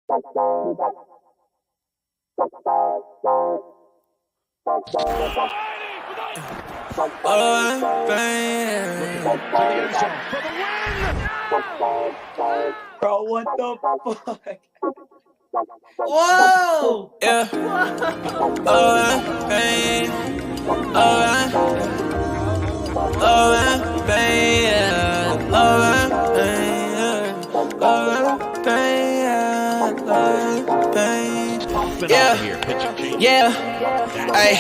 Bro, what the fuck? Whoa! Yeah. Babe. Yeah. Hey.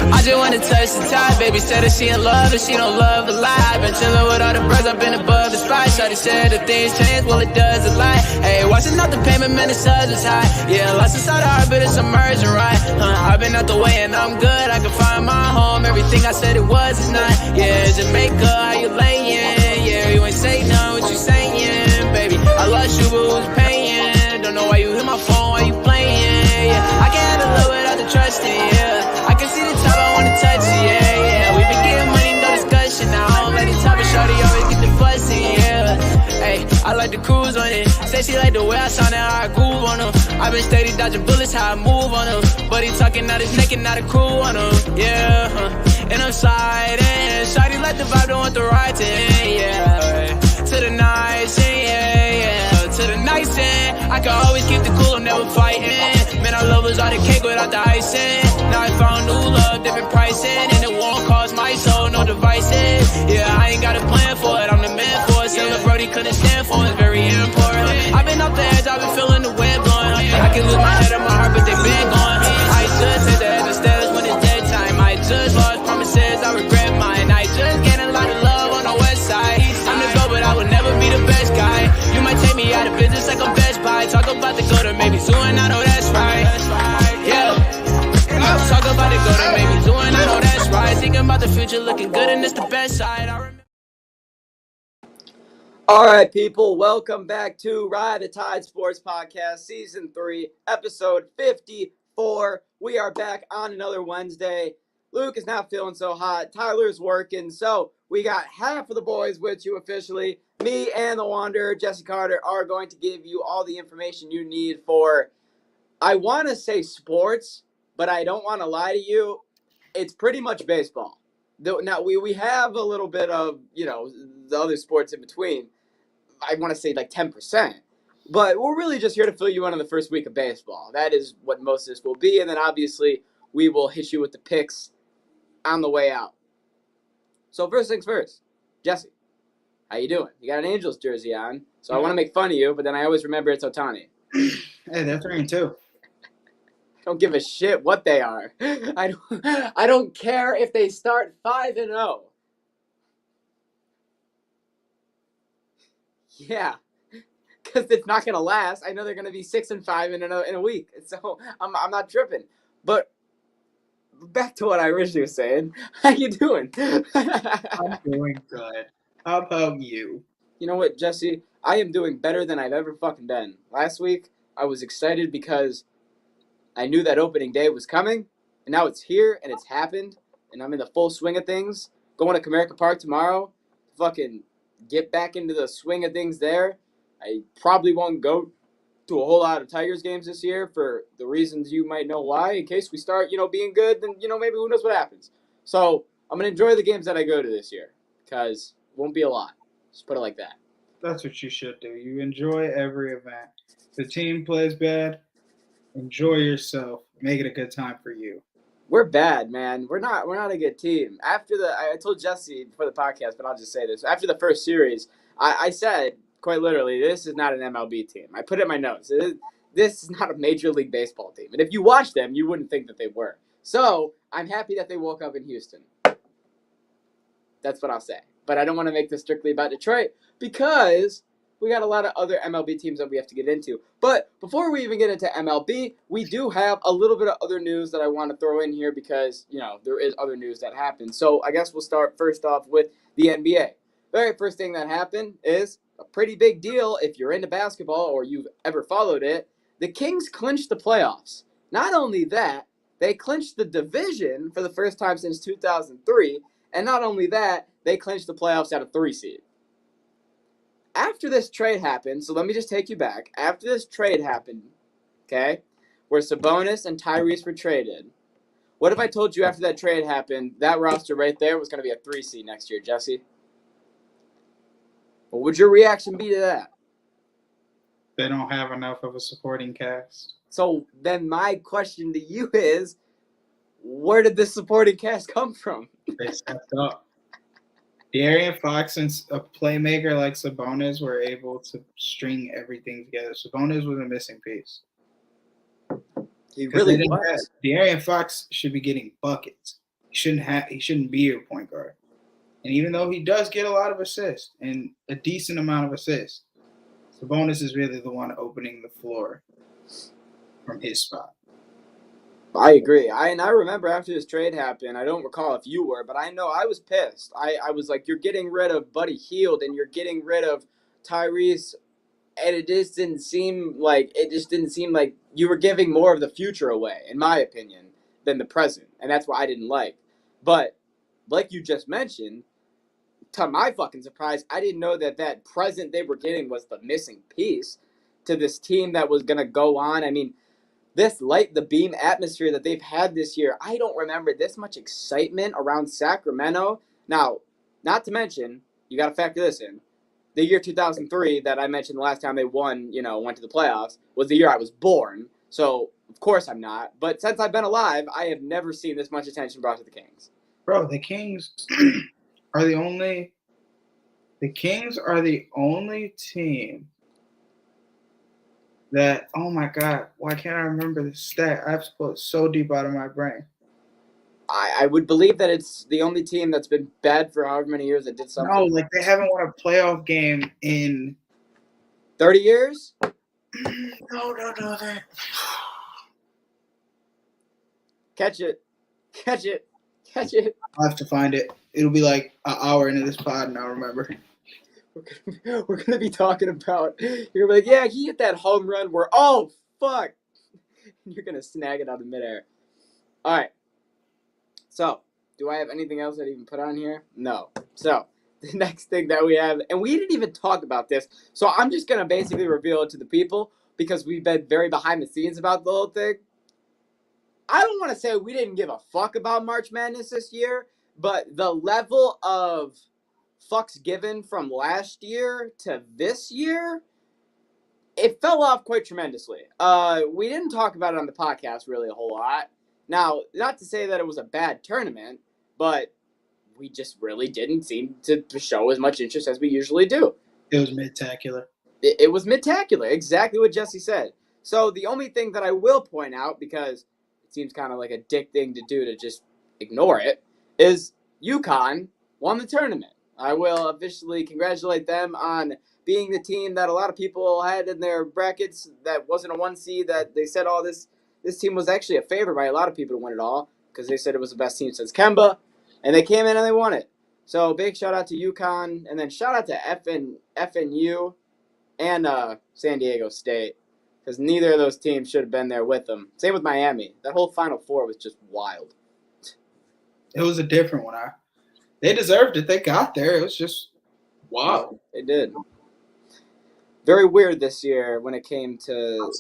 I just wanna touch the top. Baby said that she in love and she don't love a lie. Been chillin' with all the bros, I've been above the spot. Shawty said that things change, well it does a lot. Hey, watching out the payment, man, the suds is high. Yeah, lost inside the heart, but it's emerging right. I've been out the way and I'm good. I can find my home. Everything I said it was is not. Yeah, Jamaica, how you layin'? Yeah, you ain't say none, what you saying, baby? I lost you, but who's paying? Don't know why you hit my phone, why you playing? Yeah, I can't handle love without the trusting. Yeah, I can see the top, I wanna touch it. Yeah, we been getting money, no discussion. Now I don't let it top, and shorty always get the fussy. Yeah, hey, I like the cruise on it. Say she like the way I sound and how I groove on her. I been steady dodging bullets, how I move on her. But he talking out his neck and not a crew on her. Yeah, and I'm sliding. Shawty like the vibe, don't want the ride to end. Yeah, to the nice end. Yeah. To the nice end, I can always keep the cool, I'm never fighting. Man, I love is all the cake without the icing. Now I found new love, different pricing, and it won't cost my soul, no devices. Yeah, I ain't got a plan for it, I'm the man for it. Still, Brody couldn't stand for it, it's very important. I've been off the edge, I've been feeling the wind blowing. I can lose my head and my heart, but they been going. I just hit the head of stairs when it's dead time. I just lost promises, I regret mine. I just gained a lot of love on the west side. I'm the go, but I would never be the best guy. You might take me out of business like I'm Best Buy. Talk about the go to maybe soon, I know that's right. Yeah. Talk about the go to maybe soon, I know that's right. Thinking about the future, looking good, and it's the best side. All right, people, welcome back to Ride the Tide Sports Podcast, Season 3, Episode 54. We are back on another Wednesday. Luke is not feeling so hot. Tyler's working, so we got half of the boys with you officially. Me and the Wanderer, Jesse Carter, are going to give you all the information you need for, I want to say sports, but I don't want to lie to you. It's pretty much baseball. Now, we have a little bit of, the other sports in between. I want to say like 10%. But we're really just here to fill you in on the first week of baseball. That is what most of this will be. And then obviously we will hit you with the picks on the way out. So first things first, Jesse, how you doing? You got an Angels jersey on, so I want to make fun of you, but then I always remember it's Ohtani. Hey, they're 3-2. Don't give a shit what they are. I don't care if they start 5-0. Yeah, because it's not gonna last. I know they're gonna be 6-5 in a week, so I'm not tripping. But back to what I originally was saying. How you doing? I'm doing good. How about you? You know what, Jesse? I am doing better than I've ever fucking been. Last week, I was excited because I knew that opening day was coming, and now it's here, and it's happened, and I'm in the full swing of things. Going to Comerica Park tomorrow, fucking get back into the swing of things there. I probably won't go to a whole lot of Tigers games this year for the reasons you might know why. In case we start, being good, then, maybe who knows what happens. So I'm going to enjoy the games that I go to this year because it won't be a lot. Just put it like that. That's what you should do. You enjoy every event. If the team plays bad, enjoy yourself. Make it a good time for you. We're bad, man. We're not a good team. I told Jesse before the podcast, but I'll just say this. After the first series, I said, quite literally, this is not an MLB team. I put it in my notes. This is not a Major League Baseball team. And if you watch them, you wouldn't think that they were. So I'm happy that they woke up in Houston. That's what I'll say. But I don't want to make this strictly about Detroit because we got a lot of other MLB teams that we have to get into. But before we even get into MLB, we do have a little bit of other news that I want to throw in here because, there is other news that happened. So I guess we'll start first off with the NBA. Very first thing that happened is a pretty big deal if you're into basketball or you've ever followed it. The Kings clinched the playoffs. Not only that, they clinched the division for the first time since 2003. And not only that, they clinched the playoffs at a 3 seed. After this trade happened, so let me just take you back. After this trade happened, okay, where Sabonis and Tyrese were traded, what if I told you after that trade happened, that roster right there was going to be a 3 seed next year, Jesse? What would your reaction be to that? They don't have enough of a supporting cast. So then my question to you is, where did this supporting cast come from? They stepped up. De'Aaron Fox and a playmaker like Sabonis were able to string everything together. Sabonis was a missing piece. He really was. De'Aaron Fox should be getting buckets. He shouldn't be your point guard. And even though he does get a lot of assists and a decent amount of assists, Sabonis is really the one opening the floor from his spot. I agree. I remember after this trade happened, I don't recall if you were, but I know I was pissed. I was like, you're getting rid of Buddy Hield and you're getting rid of Tyrese, and it just didn't seem like you were giving more of the future away, in my opinion, than the present, and that's what I didn't like. But like you just mentioned, to my fucking surprise, I didn't know that present they were getting was the missing piece to this team that was going to go on. I mean, this light the beam atmosphere that they've had this year, I don't remember this much excitement around Sacramento. Now, not to mention, you got to factor this in. The year 2003 that I mentioned the last time they went to the playoffs, was the year I was born. So, of course I'm not. But since I've been alive, I have never seen this much attention brought to the Kings. Bro, the Kings are the only team that, oh my God, why can't I remember the stat? I've put so deep out of my brain. I would believe that it's the only team that's been bad for however many years that did something. No, like they haven't won a playoff game in 30 years? No. Catch it. I'll have to find it. It'll be like an hour into this pod and I'll remember. We're gonna be talking about. You're like, yeah, he hit that home run where, oh fuck, you're gonna snag it out of midair. All right. So, do I have anything else I'd even put on here? No. So, the next thing that we have, and we didn't even talk about this, so I'm just gonna basically reveal it to the people because we've been very behind the scenes about the whole thing. I don't want to say we didn't give a fuck about March Madness this year, but the level of fucks given from last year to this year, it fell off quite tremendously. We didn't talk about it on the podcast really a whole lot. Now, not to say that it was a bad tournament, but we just really didn't seem to show as much interest as we usually do. It was mid-tacular. It was mid-tacular, exactly what Jesse said. So the only thing that I will point out, because it seems kind of like a dick thing to do to just ignore it, is UConn won the tournament. I will officially congratulate them on being the team that a lot of people had in their brackets that wasn't a 1 seed, that they said, oh, this team was actually a favorite by a lot of people to win it all because they said it was the best team since Kemba, and they came in and they won it. So big shout out to UConn, and then shout out to FNU and San Diego State, because neither of those teams should have been there with them. Same with Miami. That whole Final Four was just wild. It was a different one. They deserved it. They got there. It was just wow. They did. Very weird this year when it came to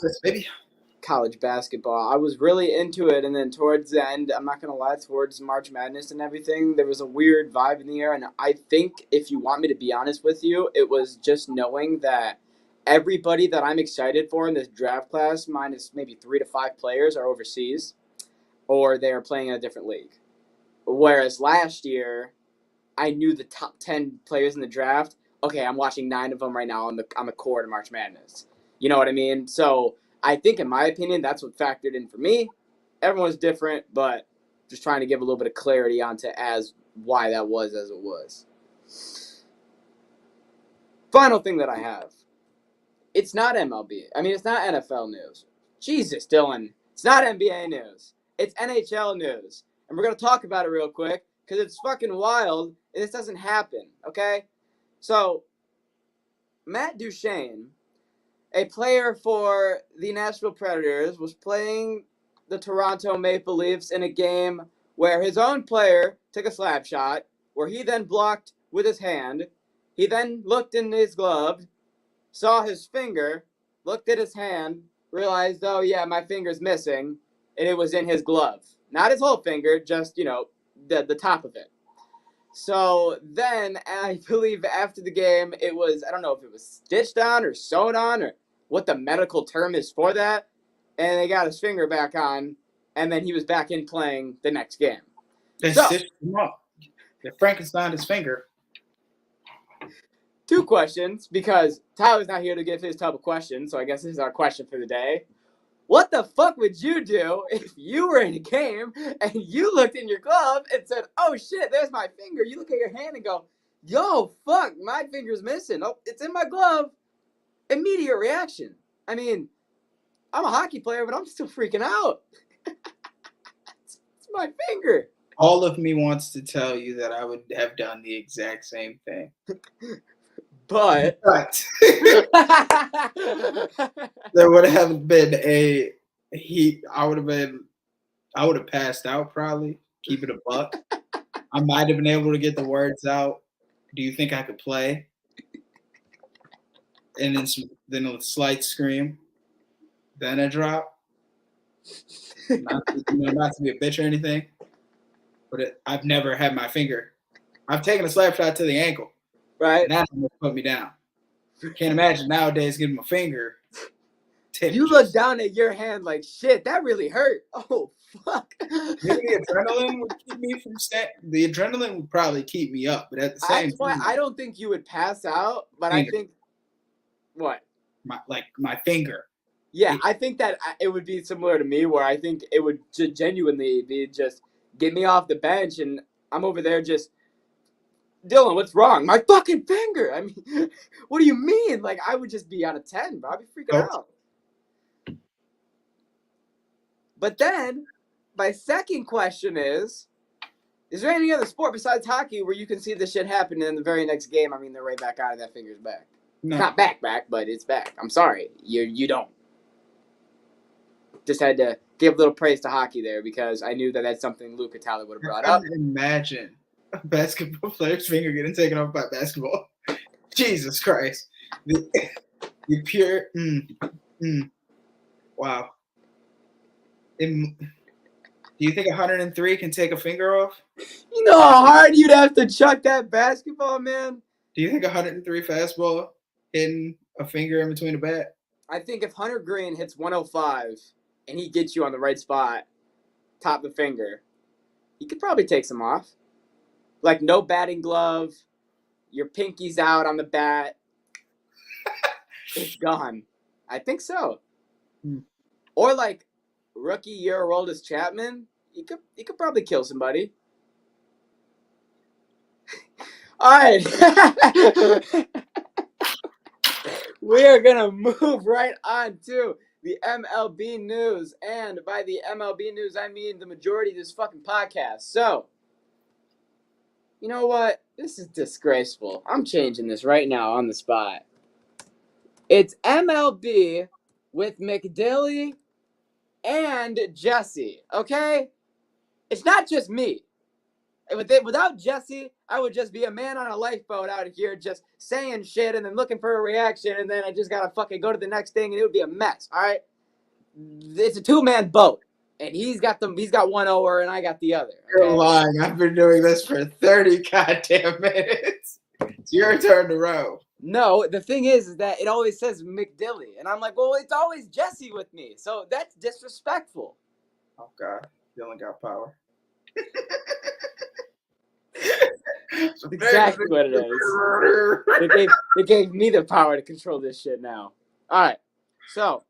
college basketball. I was really into it, and then towards the end, I'm not going to lie, towards March Madness and everything, there was a weird vibe in the air, and I think, if you want me to be honest with you, it was just knowing that everybody that I'm excited for in this draft class, minus maybe 3 to 5 players, are overseas, or they are playing in a different league. Whereas last year, I knew the top 10 players in the draft. Okay, I'm watching 9 of them right now on the court of March Madness. You know what I mean? So I think, in my opinion, that's what factored in for me. Everyone's different, but just trying to give a little bit of clarity onto why that was as it was. Final thing that I have. It's not MLB. I mean, it's not NFL news. Jesus, Dylan. It's not NBA news. It's NHL news. And we're going to talk about it real quick because it's fucking wild and this doesn't happen, okay? So, Matt Duchene, a player for the Nashville Predators, was playing the Toronto Maple Leafs in a game where his own player took a slap shot, where he then blocked with his hand, He then looked in his glove, saw his finger, looked at his hand, realized, oh yeah, my finger's missing, and it was in his glove. Not his whole finger, just, the top of it. So then, I believe after the game, it was, I don't know if it was stitched on or sewn on or what the medical term is for that, and they got his finger back on, and then he was back in playing the next game. They stitched him up. They Frankensteined his finger. 2 questions, because Tyler's not here to give his type of question, so I guess this is our question for the day. What the fuck would you do if you were in a game and you looked in your glove and said, oh shit, there's my finger? You look at your hand and go, yo, fuck, my finger's missing. Oh, it's in my glove. Immediate reaction. I mean, I'm a hockey player, but I'm still freaking out. It's my finger. All of me wants to tell you that I would have done the exact same thing. But there would have been I would have passed out probably, keep it a buck. I might have been able to get the words out. Do you think I could play? And then a slight scream, then a drop. Not to be a bitch or anything, but I've never had my finger. I've taken a slap shot to the ankle. Right. And that almost put me down. Can't imagine nowadays getting my finger. You look down at your hand like, shit, that really hurt. Oh, fuck. Maybe the adrenaline would keep me from the adrenaline would probably keep me up, but at the same time, I don't think you would pass out, but finger. I think what? My finger. Yeah, I think that it would be similar to me, where I think it would genuinely be just get me off the bench, and I'm over there just, Dylan, what's wrong? My fucking finger. I mean, what do you mean? Like, I would just be out of 10, bro. I'd be freaking out. But then, my second question is there any other sport besides hockey where you can see this shit happen and in the very next game, I mean, they're right back out of that finger's back? No. Not back, but it's back. I'm sorry. You don't. Just had to give a little praise to hockey there, because I knew that that's something Luke and Tyler would have brought up. Imagine a basketball player's finger getting taken off by basketball. Jesus Christ. The pure wow. Do you think 103 can take a finger off? You know how hard you'd have to chuck that basketball, man? Do you think 103 fastball hitting a finger in between the bat? I think if Hunter Green hits 105 and he gets you on the right spot, top the finger, he could probably take some off. Like, no batting glove, your pinky's out on the bat, it's gone. I think so. Or like rookie year Aroldis Chapman, he could probably kill somebody. All right. We are going to move right on to the MLB news. And by the MLB news, I mean the majority of this fucking podcast. So, you know what? This is disgraceful. I'm changing this right now on the spot. It's MLB with McDilly and Jesse, okay? It's not just me. Without Jesse, I would just be a man on a lifeboat out here just saying shit and then looking for a reaction, and then I just gotta fucking go to the next thing, and it would be a mess, all right? It's a 2-man boat, and he's got one oar and I got the other. Okay? You're lying. I've been doing this for 30 goddamn minutes. It's your turn to row. No, the thing is that it always says McDilly, and I'm like, well, it's always Jesse with me, so that's disrespectful. Oh, God. Dylan got power. That's exactly what it is. They gave me the power to control this shit now. All right. So,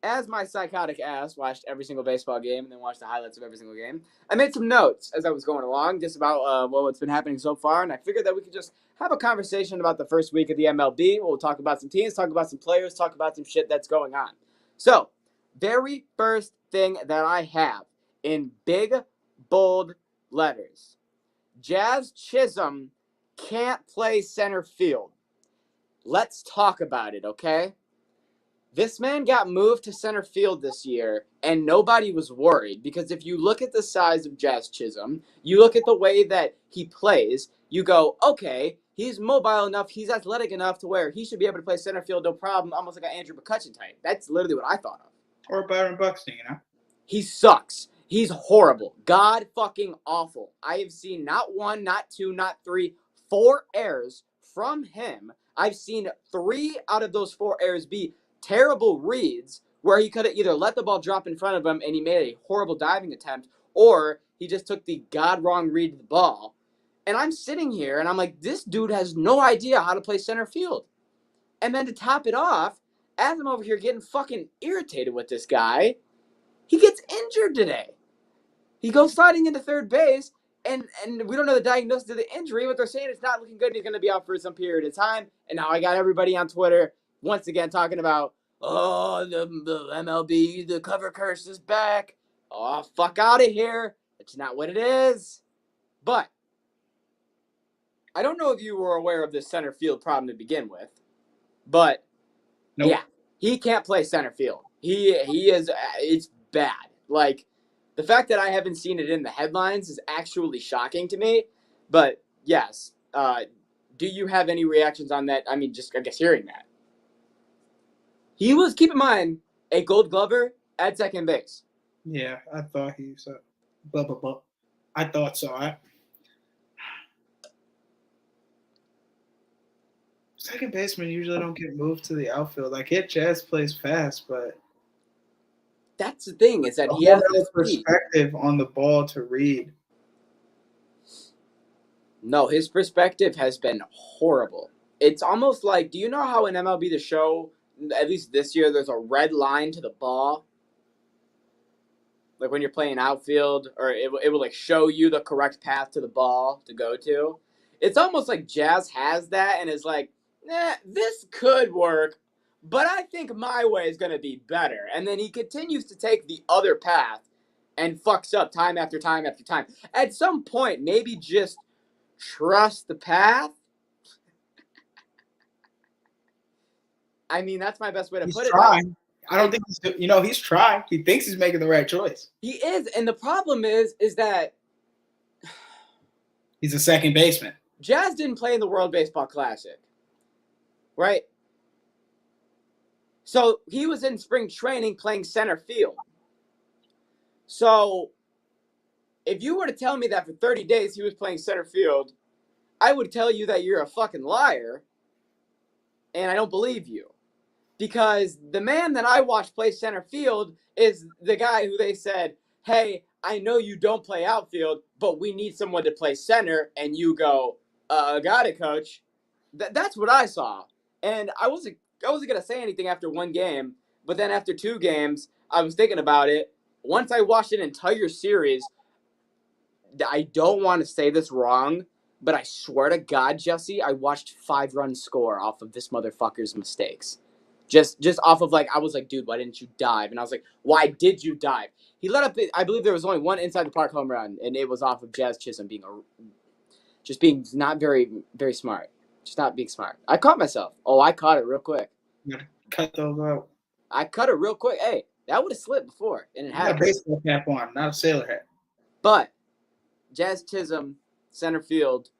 as my psychotic ass watched every single baseball game and then watched the highlights of every single game, I made some notes as I was going along just about what's been happening so far, and I figured that we could just have a conversation about the first week of the MLB. We'll talk about some teams, talk about some players, talk about some shit that's going on. So, very first thing that I have in big, bold letters. Jazz Chisholm can't play center field. Let's talk about it, okay? This man got moved to center field this year, and nobody was worried, because if you look at the size of Jazz Chisholm, you look at the way that he plays, you go, okay, He's mobile enough. He's athletic enough to where he should be able to play center field, no problem, almost like an Andrew McCutcheon type. That's literally what I thought of. Or Byron Buxton, you know? He sucks. He's horrible. God fucking awful. I have seen not one, not two, not three, 4 errors from him. I've seen 3 out of those 4 errors be terrible reads where he could have either let the ball drop in front of him and he made a horrible diving attempt, or he just took the god wrong read to the ball. And I'm sitting here and I'm like, this dude has no idea how to play center field. And then to top it off, as I'm over here getting fucking irritated with this guy, he gets injured today. He goes sliding into third base, and we don't know the diagnosis of the injury, but they're saying it's not looking good. He's going to be out for some period of time. And now I got everybody on Twitter once again talking about, oh, the MLB, the cover curse is back. Oh, fuck out of here. It's not what it is. But I don't know if you were aware of this center field problem to begin with, but Nope. yeah, he can't play center field. He is, it's bad. Like, the fact that I haven't seen it in the headlines is actually shocking to me. But yes, do you have any reactions on that? I mean, just I guess hearing that. He was, keep in mind, a Gold Glover at second base. Yeah, I thought he was blah, blah, blah. I thought so. Second basemen usually don't get moved to the outfield. Like, Jazz plays fast, but that's the thing, is that he has has no perspective on the ball to read. No, his perspective has been horrible. It's almost like, do you know how in MLB The Show, at least this year, there's a red line to the ball? Like when you're playing outfield, or it will like show you the correct path to the ball to go to. It's almost like Jazz has that and is like, this could work, but I think my way is going to be better. And then he continues to take the other path and fucks up time after time after time. At some point, maybe just trust the path. I mean, that's my best way to put it. I don't think he's trying. He thinks he's making the right choice. He is, and the problem is that he's a second baseman. Jazz didn't play in the World Baseball Classic, right? So he was in spring training playing center field. So if you were to tell me that for 30 days he was playing center field, I would tell you that you're a fucking liar, and I don't believe you. Because the man that I watched play center field is the guy who they said, hey, I know you don't play outfield, but we need someone to play center. And you go, got it, coach. That's what I saw. And I wasn't going to say anything after one game. But then after 2 games, I was thinking about it. Once I watched an entire series, I don't want to say this wrong, but I swear to God, Jesse, I watched 5-run score off of this motherfucker's mistakes. Just off of, like, I was like, dude, why didn't you dive? And I was like, why did you dive? He let up, I believe there was only 1 inside the park home run, and it was off of Jazz Chisholm being not very, very smart. Just not being smart. I caught myself. Oh, I caught it real quick. You gotta cut those out. I cut it real quick. Hey, that would have slipped before, and it had a baseball cap on, not a sailor hat. But Jazz Chisholm, center field,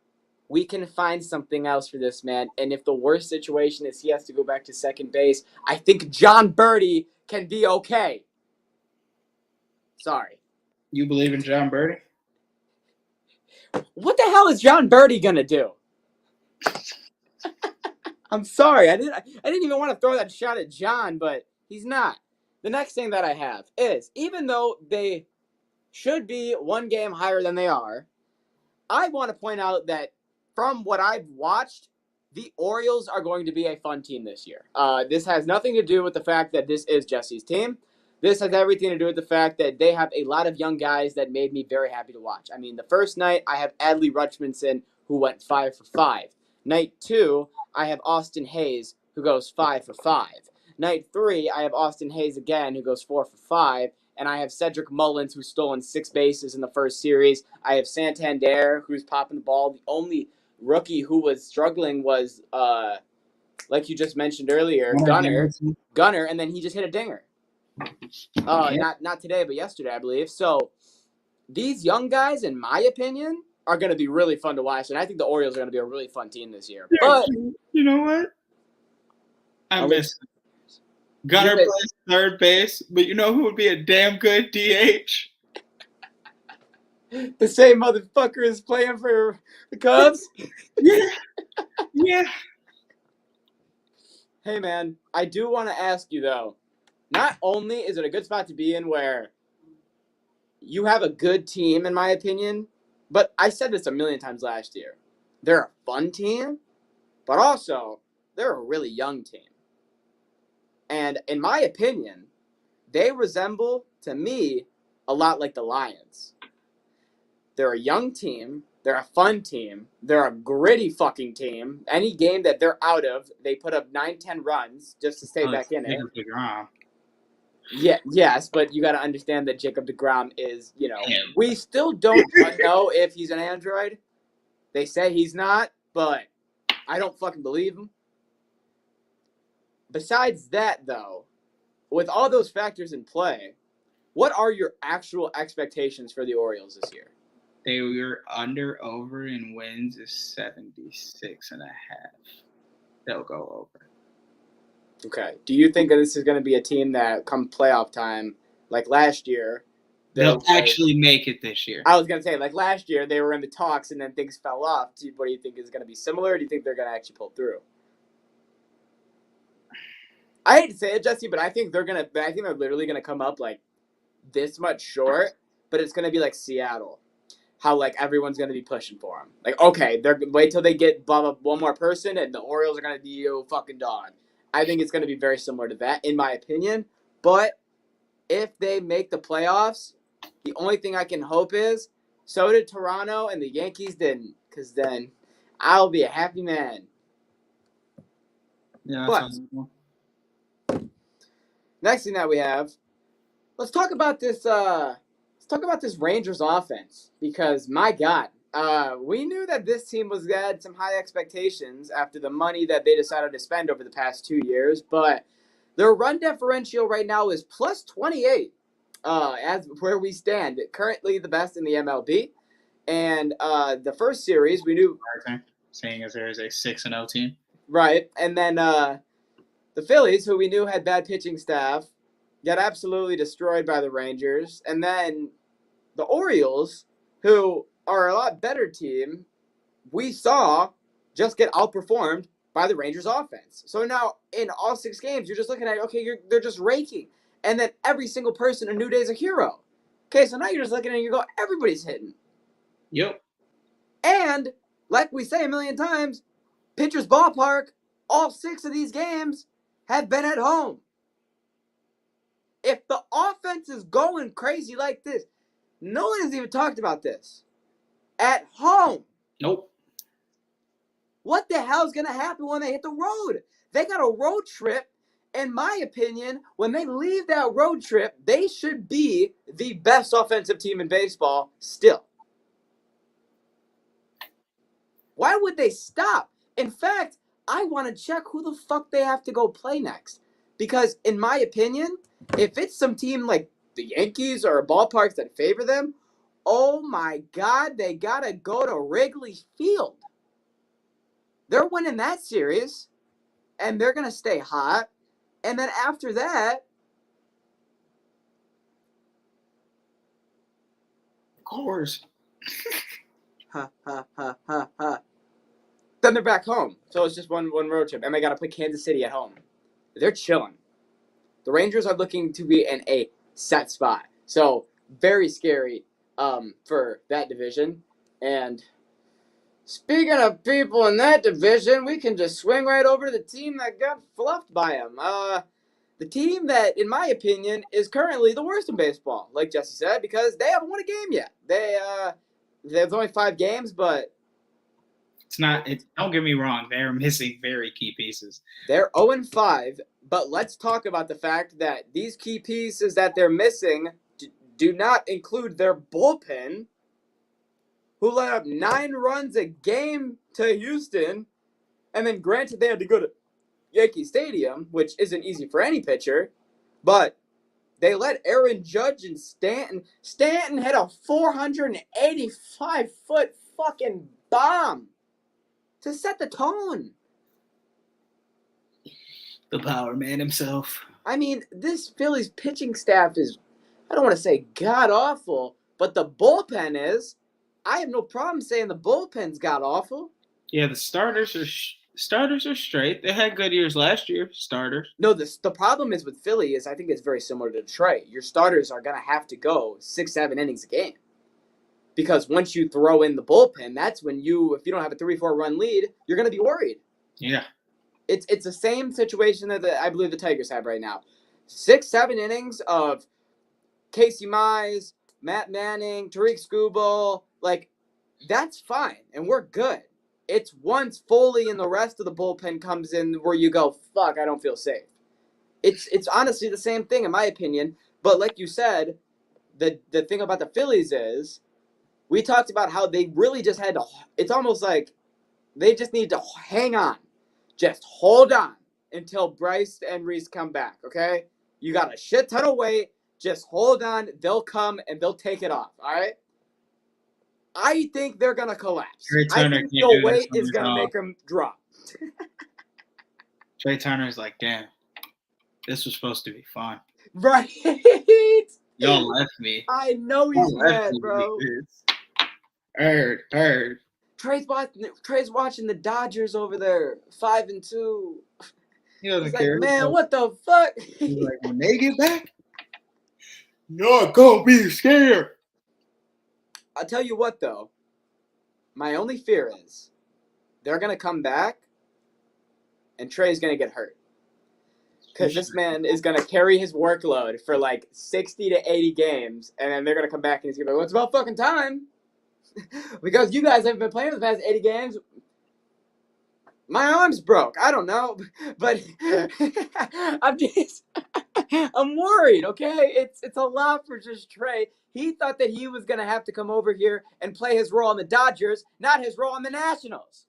we can find something else for this man. And if the worst situation is he has to go back to second base, I think John Birdie can be okay. Sorry. You believe in John Birdie? What the hell is John Birdie gonna do? I'm sorry. I didn't even want to throw that shot at John, but he's not. The next thing that I have is, even though they should be 1 game higher than they are, I want to point out that from what I've watched, the Orioles are going to be a fun team this year. This has nothing to do with the fact that this is Jesse's team. This has everything to do with the fact that they have a lot of young guys that made me very happy to watch. I mean, the first night, I have Adley Rutschmanson, who went 5 for 5. Night 2, I have Austin Hayes, who goes 5 for 5. Night 3, I have Austin Hayes again, who goes 4 for 5. And I have Cedric Mullins, who's stolen 6 bases in the first series. I have Santander, who's popping the ball. The only rookie who was struggling was, like you just mentioned earlier, Gunner, and then he just hit a dinger. Not today, but yesterday, I believe. So these young guys, in my opinion, are going to be really fun to watch, and I think the Orioles are going to be a really fun team this year. Yeah, But you know what? I miss Gunnar plays third base, but you know who would be a damn good DH? The same motherfucker is playing for the Cubs. Yeah. Hey, man, I do want to ask you, though, not only is it a good spot to be in where you have a good team, in my opinion, but I said this a million times last year. They're a fun team, but also they're a really young team. And in my opinion, they resemble, to me, a lot like the Lions. They're a young team. They're a fun team. They're a gritty fucking team. Any game that they're out of, they put up 9-10 runs just to stay back in it. Yeah, yes, but you got to understand that Jacob deGrom is, we still don't know if he's an android. They say he's not, but I don't fucking believe him. Besides that, though, with all those factors in play, what are your actual expectations for the Orioles this year? They were over in wins is 76.5. They'll go over. Okay. Do you think that this is going to be a team that come playoff time, like last year, they'll actually make it this year? I was going to say, like last year, they were in the talks and then things fell off. What do you think is going to be similar? Or do you think they're going to actually pull through? I hate to say it, Jesse, but I think they're literally going to come up like this much short, but it's going to be like Seattle. How like everyone's going to be pushing for them. Like, okay, they're wait till they get one more person and the Orioles are going to be a fucking dog. I think it's going to be very similar to that, in my opinion. But if they make the playoffs, the only thing I can hope is so did Toronto and the Yankees didn't, because then I'll be a happy man. Yeah, but next thing that we have, let's talk about this. Let's talk about this Rangers offense, because my God, we knew that this team had some high expectations after the money that they decided to spend over the past 2 years, but their run differential right now is plus 28, as where we stand. Currently the best in the MLB, and the first series we knew, seeing as there is a 6-0 team, right, and then the Phillies, who we knew had bad pitching staff, got absolutely destroyed by the Rangers, and then the Orioles, who are a lot better team, we saw just get outperformed by the Rangers offense. So now in all 6 games, you're just looking at, okay, they're just raking. And then every single person, a new day's a hero. Okay, so now you're just looking at it and you go, everybody's hitting. Yep. And like we say a million times, Pitcher's Ballpark, all 6 of these games have been at home. If the offense is going crazy like this, no one has even talked about this. At home. Nope. What the hell is going to happen when they hit the road? They got a road trip. In my opinion, when they leave that road trip, they should be the best offensive team in baseball still. Why would they stop? In fact, I want to check who the fuck they have to go play next. Because in my opinion, if it's some team like the Yankees or ballparks that favor them, oh my God, they got to go to Wrigley Field. They're winning that series, and they're going to stay hot. And then after that, of course. Then they're back home. So it's just one road trip, and they got to play Kansas City at home. They're chilling. The Rangers are looking to be in a set spot. So very scary for that division. And speaking of people in that division, we can just swing right over to the team that got fluffed by them. The team that, in my opinion, is currently the worst in baseball, like Jesse said, because they haven't won a game yet. There's only 5 games, but it's not. Don't get me wrong; they're missing very key pieces. They're 0-5, but let's talk about the fact that these key pieces that they're missing do not include their bullpen, who let up 9 runs a game to Houston, and then granted they had to go to Yankee Stadium, which isn't easy for any pitcher, but they let Aaron Judge and Stanton hit a 485-foot fucking bomb to set the tone. The power man himself. I mean, this Phillies pitching staff is, I don't want to say god-awful, but the bullpen is. I have no problem saying the bullpen's god-awful. Yeah, the starters are straight. They had good years last year, starters. No, the problem is with Philly is I think it's very similar to Detroit. Your starters are going to have to go 6-7 innings a game. Because once you throw in the bullpen, that's when if you don't have a 3-4 run lead, you're going to be worried. Yeah. It's the same situation that I believe the Tigers have right now. 6-7 innings of Casey Mize, Matt Manning, Tariq Skubal, like, that's fine, and we're good. It's once Foley and the rest of the bullpen comes in where you go, fuck, I don't feel safe. It's honestly the same thing in my opinion, but like you said, the thing about the Phillies is we talked about how they really just had to, it's almost like they just need to hang on. Just hold on until Bryce and Reese come back, okay? You got a shit ton of weight. Just hold on. They'll come and they'll take it off, all right? I think they're going to collapse. I think the weight is going to make them drop. Trey Turner's like, damn, this was supposed to be fun. Right. Y'all left me. I know he's mad, bro. Heard. Trey's watching the Dodgers over there, 5-2. He doesn't He's care. like, man, what the fuck? He's like, when they get back, you're gonna be scared. I'll tell you what, though. My only fear is they're gonna come back, and Trey's gonna get hurt. Because this man is gonna carry his workload for like 60 to 80 games, and then they're gonna come back and he's gonna be like, well, it's about fucking time. Because you guys haven't been playing the past 80 games. My arm's broke. I don't know. But I'm worried, okay? It's a lot for just Trey. He thought that he was going to have to come over here and play his role on the Dodgers, not his role on the Nationals.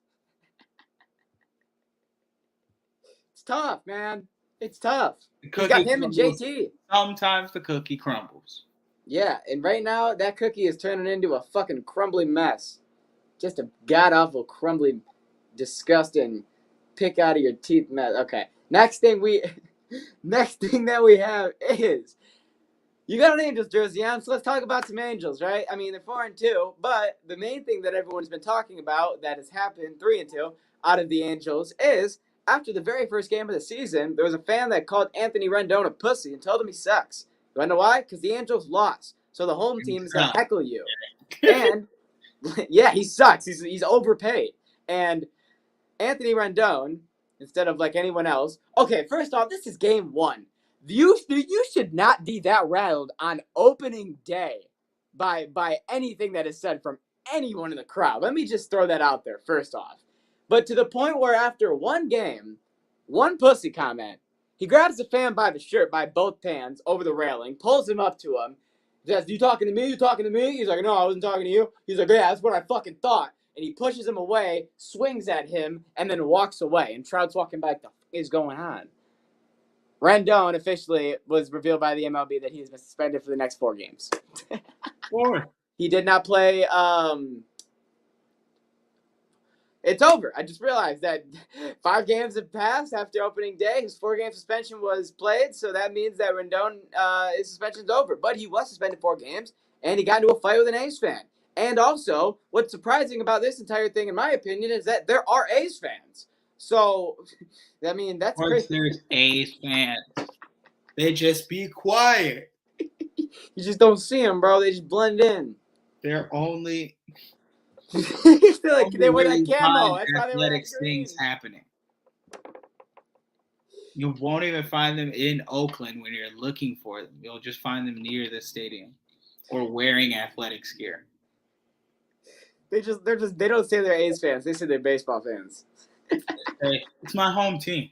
It's tough, man. It's tough. He's got him and JT. Sometimes the cookie crumbles. Yeah, and right now, that cookie is turning into a fucking crumbly mess. Just a god-awful, crumbly, disgusting, pick out of your teeth mess. Okay, next thing that we have is, you got an Angels jersey on, so let's talk about some Angels, right? I mean, they're 4-2, but the main thing that everyone's been talking about that has happened, 3-2, out of the Angels is, after the very first game of the season, there was a fan that called Anthony Rendon a pussy and told him he sucks. You want to know why? Because the Angels lost. So the home team is going to heckle you. And, yeah, he sucks. He's overpaid. And Anthony Rendon, instead of like anyone else. Okay, first off, this is game 1. You should not be that rattled on opening day by anything that is said from anyone in the crowd. Let me just throw that out there, first off. But to the point where after one game, one pussy comment, he grabs the fan by the shirt by both hands over the railing, pulls him up to him, says, you talking to me? You talking to me? He's like, no, I wasn't talking to you. He's like, yeah, that's what I fucking thought. And he pushes him away, swings at him, and then walks away. And Trout's walking back, the fuck is going on? Rendon officially was revealed by the MLB that he has been suspended for the next 4 games. 4. He did not play. It's over. I just realized that 5 games have passed after opening day. His 4-game suspension was played, so that means that Rendon, his suspension's over. But he was suspended 4 games, and he got into a fight with an A's fan. And also, what's surprising about this entire thing, in my opinion, is that there are A's fans. So, I mean, that's crazy. There's A's fans. They just be quiet. You just don't see them, bro. They just blend in. They're only... like they wear that camo. That's why they wear that green. Things happening. You won't even find them in Oakland when you're looking for them. You'll just find them near the stadium or wearing athletics gear. They don't say they're A's fans. They say they're baseball fans. Hey, it's my home team.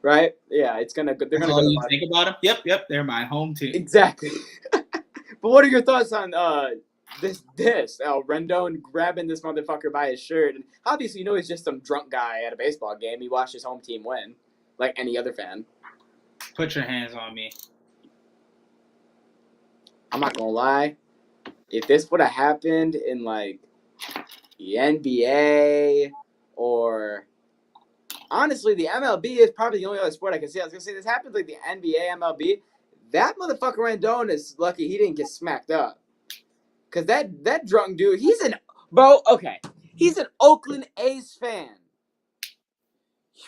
Right? Yeah, they're gonna go. You think about them? Yep, they're my home team. Exactly. But what are your thoughts on Rendon grabbing this motherfucker by his shirt? And obviously, you know he's just some drunk guy at a baseball game. He watched his home team win, like any other fan. Put your hands on me. I'm not gonna lie. if this would have happened in like the NBA or honestly the MLB is probably the only other sport I can see. I was gonna say this happens like the NBA, MLB. That motherfucker Rendon is lucky he didn't get smacked up. Cause that drunk dude, he's an Oakland A's fan.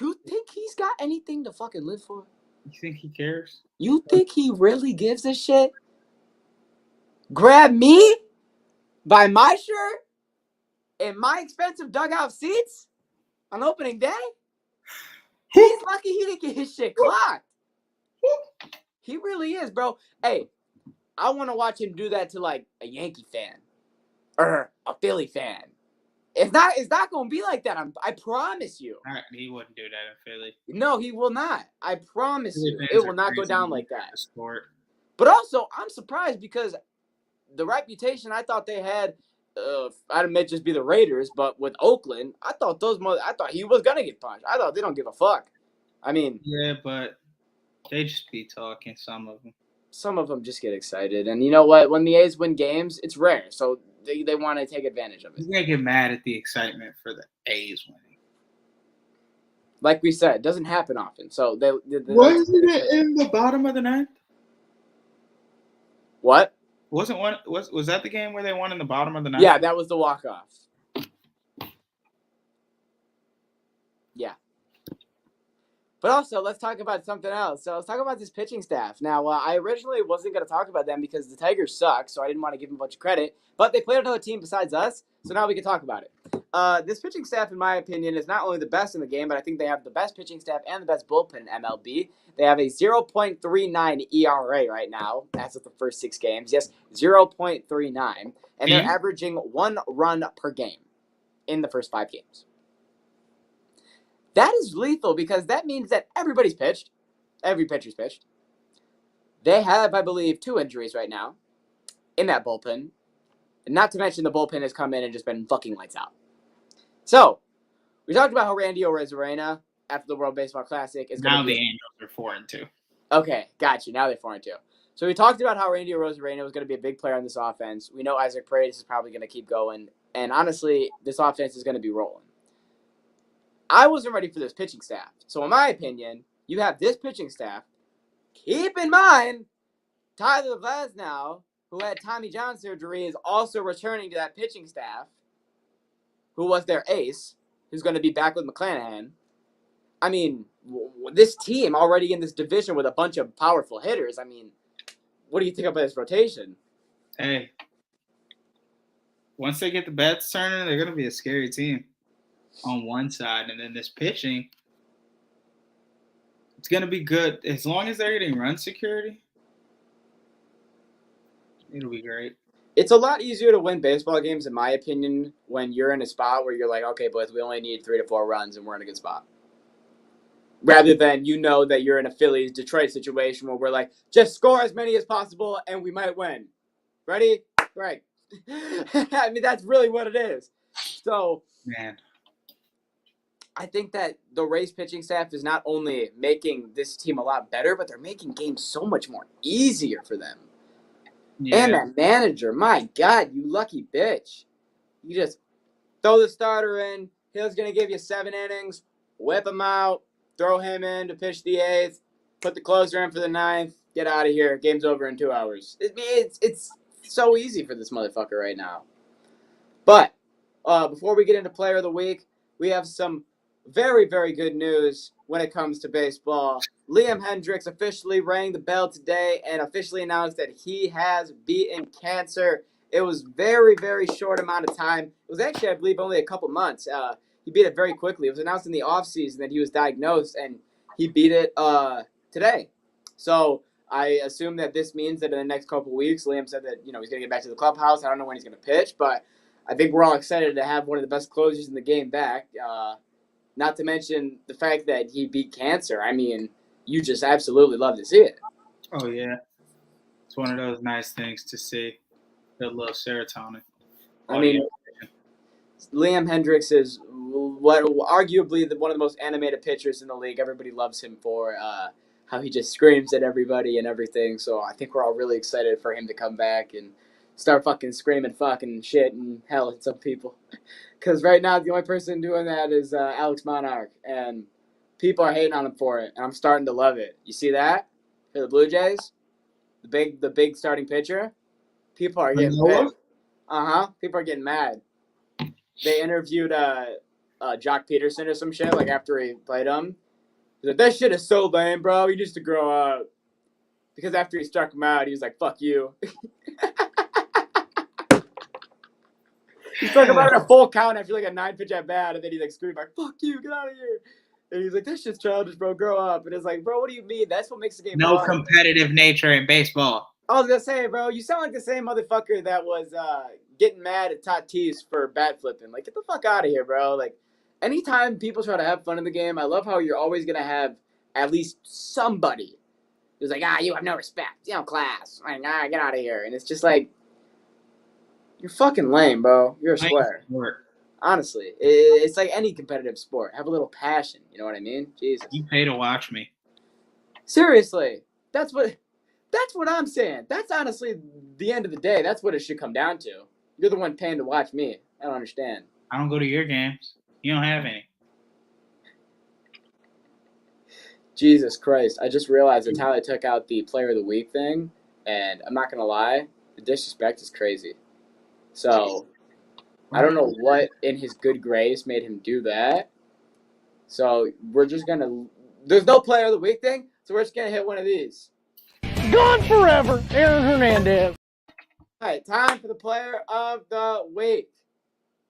You think he's got anything to fucking live for? You think he cares? You think he really gives a shit? Grab me by my shirt and my expensive dugout seats on opening day? He's lucky he didn't get his shit clocked. He really is, bro. Hey, I want to watch him do that to like a Yankee fan or a Philly fan. It's not gonna be like that. I promise you. He wouldn't do that in Philly. No, he will not. I promise Philly you, fans it are will not go crazy down in like the that. sport. But also, I'm surprised because the reputation I thought they had, I may just be the Raiders, but with Oakland, I thought he was gonna get punched. I thought they don't give a fuck. I mean, Yeah, but they just be talking. Some of them. Some of them just get excited, and you know what? When the A's win games, it's rare, so they want to take advantage of it. He's gonna get mad at the excitement for the A's winning. Like we said, it doesn't happen often. So Wasn't it in the bottom of the ninth? What? Wasn't one? Was that the game where they won in the bottom of the ninth? Yeah, that was the walk-offs. Yeah. But also, let's talk about something else. So let's talk about this pitching staff. Now, I originally wasn't going to talk about them because the Tigers suck, so I didn't want to give them a bunch of credit. But they played another team besides us, so now we can talk about it. This pitching staff, in my opinion, is not only the best in the game, but I think they have the best pitching staff and the best bullpen in MLB. They have a 0.39 ERA right now, as of the first 6 games. Yes, 0.39. And they're averaging 1 run per game in the first 5 games. That is lethal because that means that everybody's pitched. Every pitcher's pitched. They have, I believe, 2 injuries right now in that bullpen. And not to mention the bullpen has come in and just been fucking lights out. So, we talked about how Randy Arozarena, after the World Baseball Classic, is going to be... Now the Angels are 4-2. Okay, got you. Now they're 4-2. So we talked about how Randy Arozarena was going to be a big player on this offense. We know Isaac Paredes is probably going to keep going. And honestly, this offense is going to be rolling. I wasn't ready for this pitching staff. So in my opinion, you have this pitching staff. Keep in mind, Tyler Glasnow, who had Tommy John surgery, is also returning to that pitching staff, who was their ace, who's going to be back with McClanahan. I mean, this team already in this division with a bunch of powerful hitters. I mean, what do you think about this rotation? Hey, once they get the bats turning, they're going to be a scary team on one side. And then this pitching, it's going to be good. As long as they're getting run security, it'll be great. It's a lot easier to win baseball games, in my opinion, when you're in a spot where you're like, okay, boys, we only need 3 to 4 runs and we're in a good spot. Rather than you know that you're in a Phillies-Detroit situation where we're like, just score as many as possible and we might win. Ready? Right. I mean, that's really what it is. So, man, I think that the Rays pitching staff is not only making this team a lot better, but they're making games so much more easier for them. Yeah. And that manager, my God, you lucky bitch. You just throw the starter in. Hill's going to give you 7 innings, whip him out, throw him in to pitch the 8th, put the closer in for the 9th, get out of here. Game's over in 2 hours. It's so easy for this motherfucker right now. But before we get into Player of the Week, we have some very, very good news when it comes to baseball. Liam Hendriks officially rang the bell today and officially announced that he has beaten cancer. It was very, very short amount of time. It was actually, I believe, only a couple months. He beat it very quickly. It was announced in the offseason that he was diagnosed, and he beat it today. So I assume that this means that in the next couple weeks, Liam said that he's going to get back to the clubhouse. I don't know when he's going to pitch, but I think we're all excited to have one of the best closers in the game back. Not to mention the fact that he beat cancer. I mean, you just absolutely love to see it. Oh, yeah. It's one of those nice things to see. That little serotonin. I mean, Liam Hendriks is arguably one of the most animated pitchers in the league. Everybody loves him for how he just screams at everybody and everything. So I think we're all really excited for him to come back and start fucking screaming fucking shit and hell at some people. Because right now, the only person doing that is Alex Monarch, and people are hating on him for it, and I'm starting to love it. You see that for the Blue Jays, the big starting pitcher. People are getting pissed. People are getting mad. They interviewed Jock Peterson or some shit like after he played him. He's like, that shit is so lame, bro. He needs to grow up. Because after he struck him out, he was like, fuck you. He struck him out at a full count after like a 9-pitch at bat, and then he's like screaming like, fuck you, get out of here. And he's like, this shit's childish, bro, grow up. And it's like, bro, what do you mean? That's what makes the game No fun. competitive nature in baseball. I was going to say, bro, you sound like the same motherfucker that was getting mad at Tatis for bat flipping. Like, get the fuck out of here, bro. Like, anytime people try to have fun in the game, I love how you're always going to have at least somebody who's like, you have no respect. You know, class. Like, get out of here. And it's just like, you're fucking lame, bro. You're a square. Honestly. It's like any competitive sport. Have a little passion. You know what I mean? Jesus. You pay to watch me. Seriously. That's what I'm saying. That's honestly the end of the day. That's what it should come down to. You're the one paying to watch me. I don't understand. I don't go to your games. You don't have any. Jesus Christ. I just realized that Tyler took out the Player of the Week thing, and I'm not going to lie, the disrespect is crazy. So, I don't know what in his good grace made him do that. So, we're just going to... There's no Player of the Week thing, so we're just going to hit one of these. Gone forever, Aaron Hernandez. All right, time for the Player of the Week.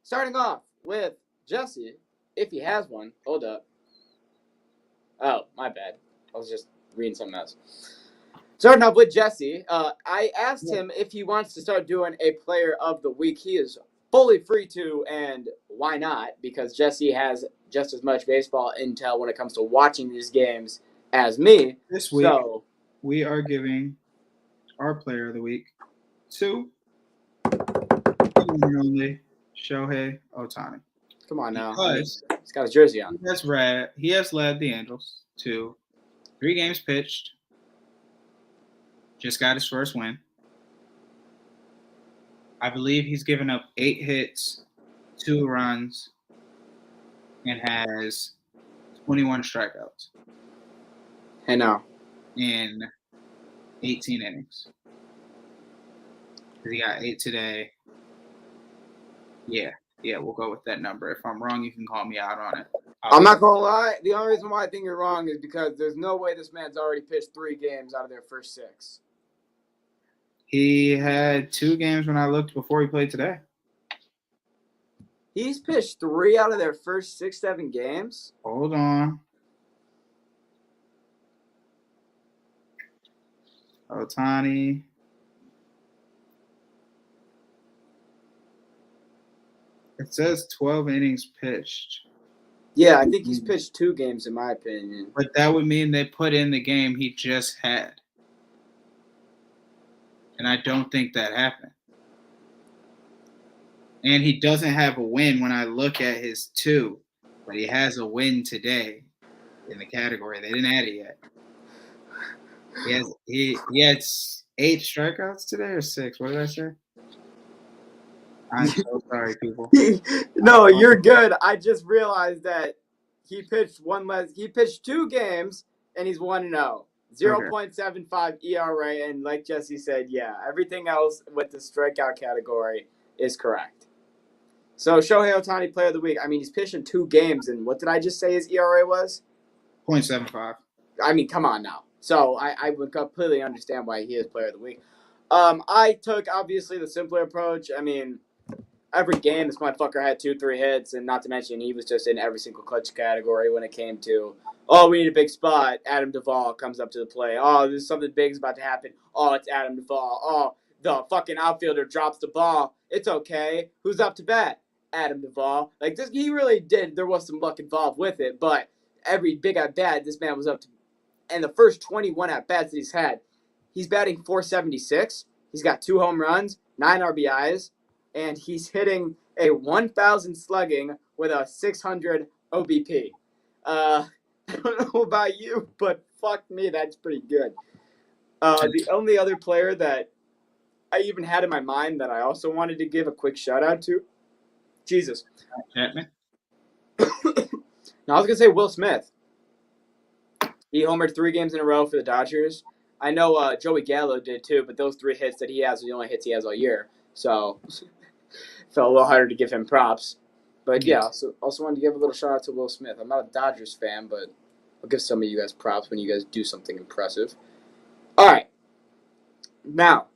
Starting off with Jesse, if he has one. Hold up. Oh, my bad. I was just reading something else. Starting off with Jesse, I asked him if he wants to start doing a Player of the Week. He is fully free to, and why not? Because Jesse has just as much baseball intel when it comes to watching these games as me. This week, we are giving our Player of the Week to only Shohei Ohtani. Come on now. Because he's got his jersey on. He has led the Angels to 3 games pitched. Just got his first win. I believe he's given up 8 hits, 2 runs, and has 21 strikeouts. Hey, now. In 18 innings. He got 8 today. Yeah, we'll go with that number. If I'm wrong, you can call me out on it. I'm not going to lie. The only reason why I think you're wrong is because there's no way this man's already pitched 3 games out of their first 6. He had 2 games when I looked before he played today. He's pitched 3 out of their first 6, 7 games? Hold on. Ohtani. It says 12 innings pitched. Yeah, I think he's pitched 2 games in my opinion. But that would mean they put in the game he just had. And I don't think that happened. And he doesn't have a win when I look at his 2. But he has a win today in the category. They didn't add it yet. He had 8 strikeouts today or 6. What did I say? I'm so sorry, people. No, you're good. I just realized that he pitched 2 games and he's 1-0. 0.75 ERA, and like Jesse said, everything else with the strikeout category is correct. So Shohei Ohtani, Player of the Week. I mean, he's pitched in 2 games, and what did I just say his ERA was? 0.75. I mean, come on now. So I would completely understand why he is Player of the Week. I took, obviously, the simpler approach. I mean, every game this motherfucker had 2-3 hits, and not to mention he was just in every single clutch category when it came to, we need a big spot. Adam Duvall comes up to the plate. There's something big's about to happen. It's Adam Duvall. The fucking outfielder drops the ball. It's okay. Who's up to bat? Adam Duvall. Like, this, he really did. There was some luck involved with it, but every big at bat this man was up to. And the first 21 at bats that he's had, he's batting .476. He's got 2 home runs, 9 RBIs, and he's hitting a 1,000 slugging with a 600 OBP. I don't know about you, but fuck me, that's pretty good. The only other player that I even had in my mind that I also wanted to give a quick shout out to. Jesus. Chapman. Now I was gonna say Will Smith. He homered 3 games in a row for the Dodgers. I know Joey Gallo did too, but those 3 hits that he has are the only hits he has all year. So felt a little harder to give him props. But yeah, also wanted to give a little shout out to Will Smith. I'm not a Dodgers fan, but I'll give some of you guys props when you guys do something impressive. All right. Now,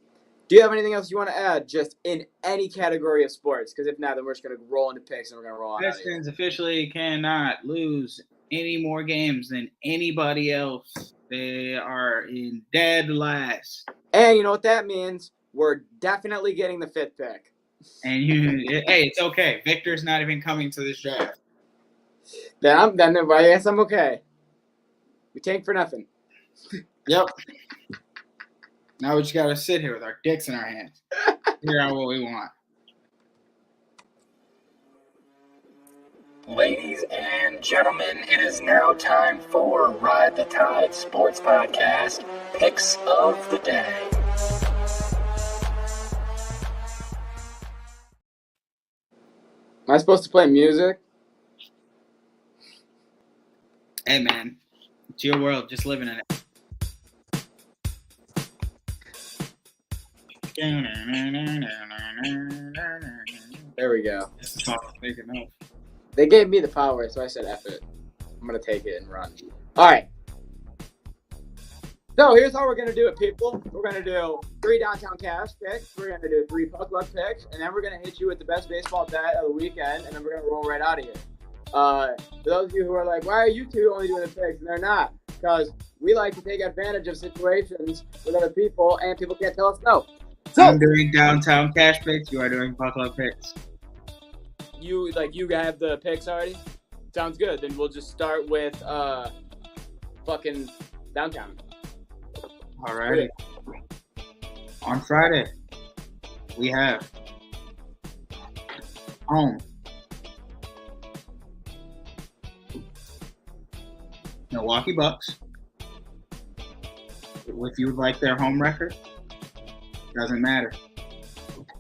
do you have anything else you want to add just in any category of sports? Because if not, then we're just going to roll into picks and we're going to roll on. Pistons officially cannot lose any more games than anybody else. They are in dead last. And you know what that means? We're definitely getting the 5th pick. And hey, it's okay. Victor's not even coming to this draft. Then I guess I'm okay. We tank for nothing. Yep. Now we just got to sit here with our dicks in our hands. Figure out what we want. Ladies and gentlemen, it is now time for Ride the Tide Sports Podcast Picks of the Day. Am I supposed to play music? Hey, man. It's your world. Just living in it. There we go. This is all big enough. They gave me the power, so I said F it. I'm going to take it and run. All right. So here's how we're going to do it, people. We're going to do 3 Downtown Cash picks. We're going to do 3 Puck Luck picks. And then we're going to hit you with the best baseball bet of the weekend. And then we're going to roll right out of here. For those of you who are like, why are you two only doing the picks? And they're not. Because we like to take advantage of situations with other people, and people can't tell us no. So I'm doing Downtown Cash picks. You are doing Puck Luck picks. You have the picks already? Sounds good. Then we'll just start with fucking Downtown. All right. On Friday, we have home. Milwaukee Bucks. If you would like their home record, doesn't matter.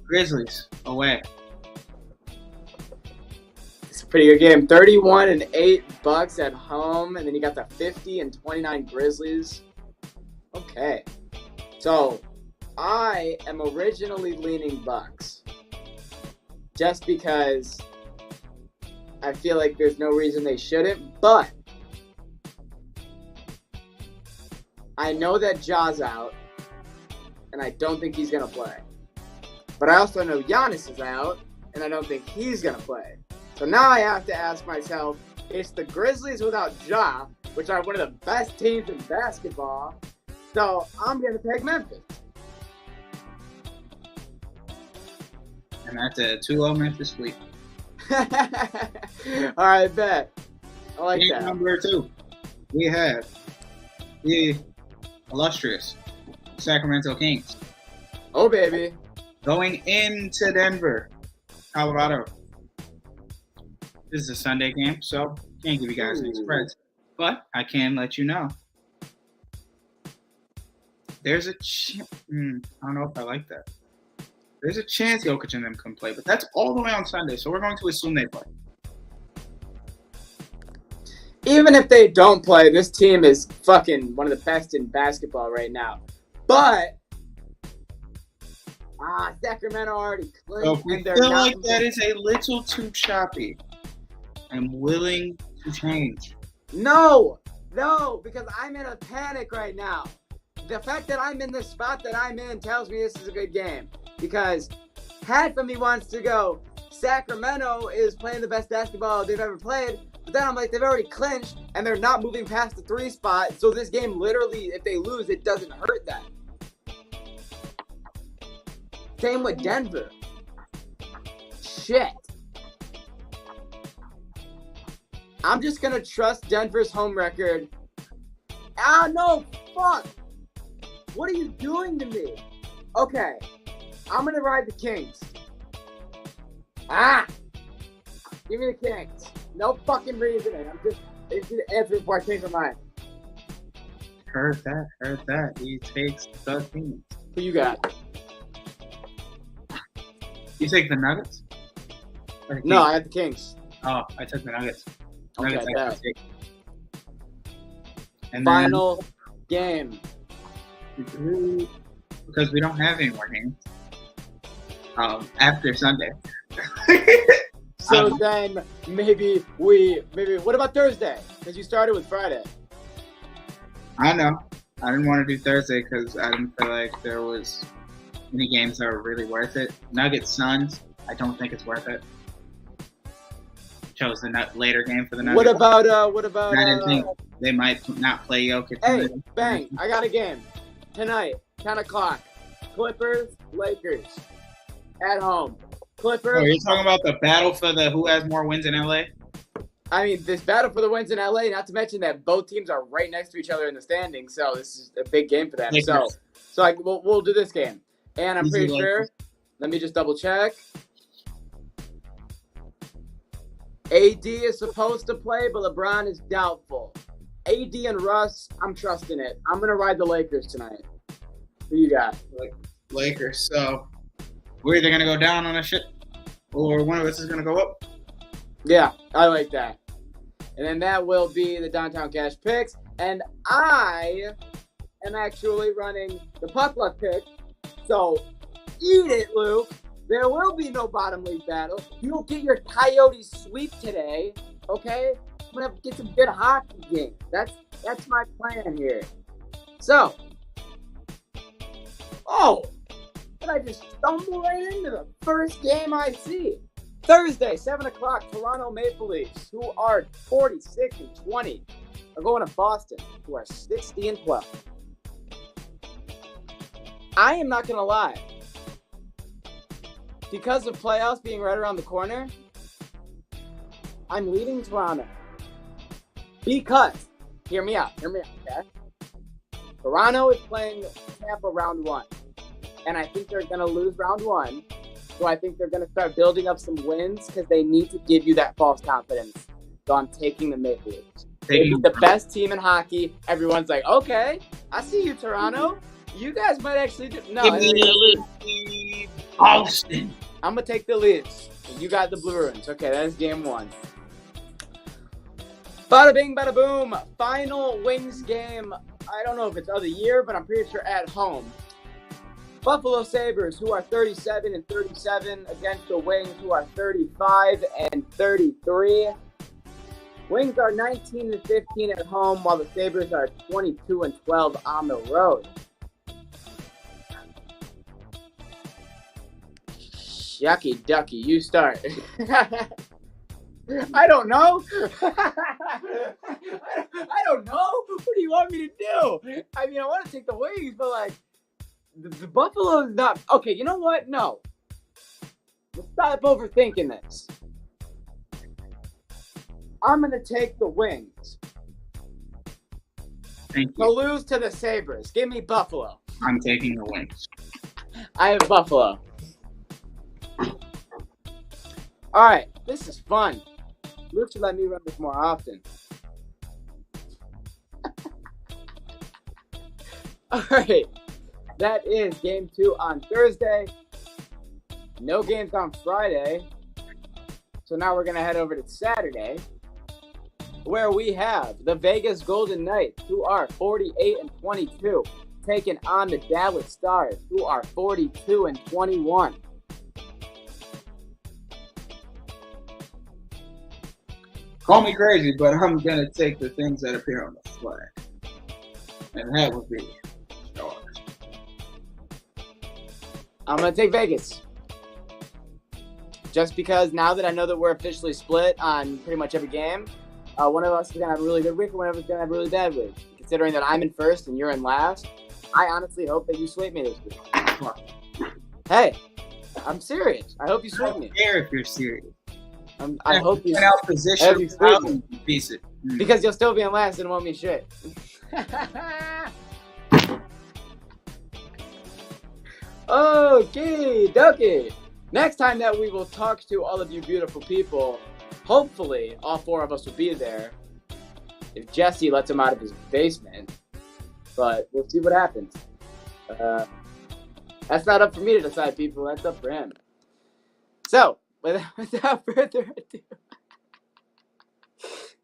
Grizzlies away. It's a pretty good game. 31-8 Bucks at home, and then you got the 50-29 Grizzlies. Okay. So I am originally leaning Bucks. Just because I feel like there's no reason they shouldn't, but I know that Ja's out, and I don't think he's going to play. But I also know Giannis is out, and I don't think he's going to play. So now I have to ask myself, it's the Grizzlies without Ja, which are one of the best teams in basketball, so I'm going to pick Memphis. And that's a 2-0 Memphis sweep. All right, bet. I like Game that. number 2, we have the illustrious Sacramento Kings Oh, baby. going into Denver, Colorado. This is a Sunday game, so can't give you guys any spreads. But I can let you know. There's a I don't know if I like that. There's a chance Jokic and them can play, but that's all the way on Sunday, so we're going to assume they play. Even if they don't play, this team is fucking one of the best in basketball right now. But Sacramento already clinched. So if we feel like that is a little too choppy, I'm willing to change. No, because I'm in a panic right now. The fact that I'm in the spot that I'm in tells me this is a good game. Because half of me wants to go, Sacramento is playing the best basketball they've ever played. But then I'm like, they've already clinched, and they're not moving past the 3 spot. So this game, literally, if they lose, it doesn't hurt them. Same with Denver. Shit. I'm just going to trust Denver's home record. No, fuck. What are you doing to me? Okay. I'm going to ride the Kings. Give me the Kings. No fucking reasoning. I'm just answer before I change my mind. Heard that. He takes the Kings. Who you got? You take the Nuggets? Or the No, Kings? I have the Kings. Oh, I took the Nuggets. Okay, Nuggets bet. actually. And Final game. then, because we don't have any more games. After Sunday. So then maybe what about Thursday? Because you started with Friday. I know. I didn't want to do Thursday because I didn't feel like there was any games that were really worth it. Nuggets Suns, I don't think it's worth it. Chose the later game for the Nuggets. What about? I didn't think they might not play Jokic. Hey, bang! I got a game tonight, 10 o'clock. Clippers, Lakers, at home. Clippers. Oh, you're talking about the battle for the who has more wins in LA? I mean, this battle for the wins in LA. Not to mention that both teams are right next to each other in the standings, so this is a big game for them. Lakers. So we'll do this game, and I'm Easy pretty Lakers. sure. Let me just double check. AD is supposed to play, but LeBron is doubtful. AD and Russ, I'm trusting it. I'm gonna ride the Lakers tonight. Who you got? Lakers. So we're either gonna go down on a shit, or one of us is gonna go up. Yeah, I like that. And then that will be the Downtown Cash picks, and I am actually running the Puck Luck pick. So eat it, Luke. There will be no bottom league battle. You'll get your Coyotes sweep today, okay? I'm gonna get some good hockey games. That's my plan here. So, did I just stumble right into the first game I see? Thursday, 7 o'clock, Toronto Maple Leafs, who are 46-20, are going to Boston, who are 60-12. I am not gonna lie. Because of playoffs being right around the corner, I'm leading Toronto. Because, hear me out, okay? Toronto is playing Tampa round 1. And I think they're going to lose round 1. So I think they're going to start building up some wins because they need to give you that false confidence. So I'm taking the Maple Leafs. They're the best team in hockey. Everyone's like, okay, I see you, Toronto. You guys might actually do. No, I'm going to lose. Boston. I'm going to take the Leafs. You got the Bruins. Okay, that is game 1. Bada bing, bada boom. Final Wings game. I don't know if it's of the year, but I'm pretty sure at home. Buffalo Sabres, who are 37-37, against the Wings, who are 35-33. Wings are 19-15 at home, while the Sabres are 22-12 on the road. Yucky ducky, you start. I don't know. I don't know. What do you want me to do? I mean, I want to take the Wings, but like, the Buffalo is not. Okay, you know what? No. Let's stop overthinking this. I'm going to take the Wings. Thank To you. lose to the Sabres. Give me Buffalo. I'm taking the Wings. I have Buffalo. All right, this is fun. Luke should let me run this more often. All right, that is game 2 on Thursday. No games on Friday. So now we're going to head over to Saturday, where we have the Vegas Golden Knights, who are 48-22, taking on the Dallas Stars, who are 42-21. Call me crazy, but I'm gonna take the things that appear on the flag, and that would be Stars. I'm going to take Vegas. Just because now that I know that we're officially split on pretty much every game, one of us is going to have a really good week and one of us is going to have a really bad week. Considering that I'm in first and you're in last, I honestly hope that you sweep me this week. Hey, I'm serious. I hope you I sweep don't me. care if you're serious. I hope you Point out position. you sweep me. Piece it. Because you'll still be in last and won't mean shit. Okay, dokie. Next time that we will talk to all of you beautiful people, hopefully all 4 of us will be there. If Jesse lets him out of his basement. But we'll see what happens. That's not up for me to decide, people. That's up for him. So, without further ado,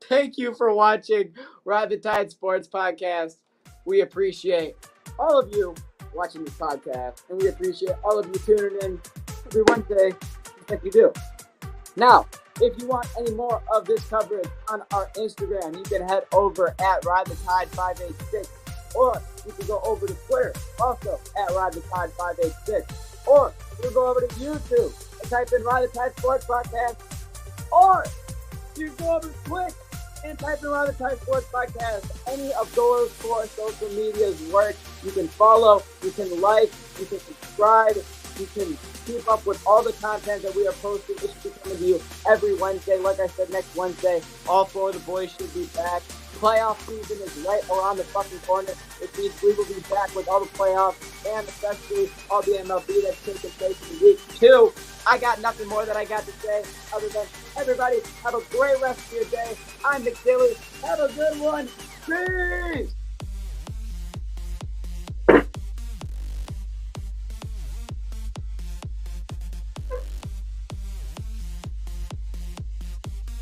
thank you for watching Ride the Tide Sports Podcast. We appreciate all of you watching this podcast, and we appreciate all of you tuning in every Wednesday like you do. Now, if you want any more of this coverage on our Instagram, you can head over at Ride the Tide 586, or you can go over to Twitter, also at Ride the Tide 586, or you can go over to YouTube and type in Ride the Tide Sports Podcast, or you can go over to Twitch and type in Ride the Tide Sports Podcast. Any of those 4 social medias work. You can follow, you can like, you can subscribe, you can keep up with all the content that we are posting. It should be coming to you every Wednesday. Like I said, next Wednesday, all 4 of the boys should be back. Playoff season is right around the fucking corner. It means we will be back with all the playoffs and especially all the MLB that's taking place in week 2. I got nothing more that I got to say other than everybody have a great rest of your day. I'm McDilly. Have a good one. Peace.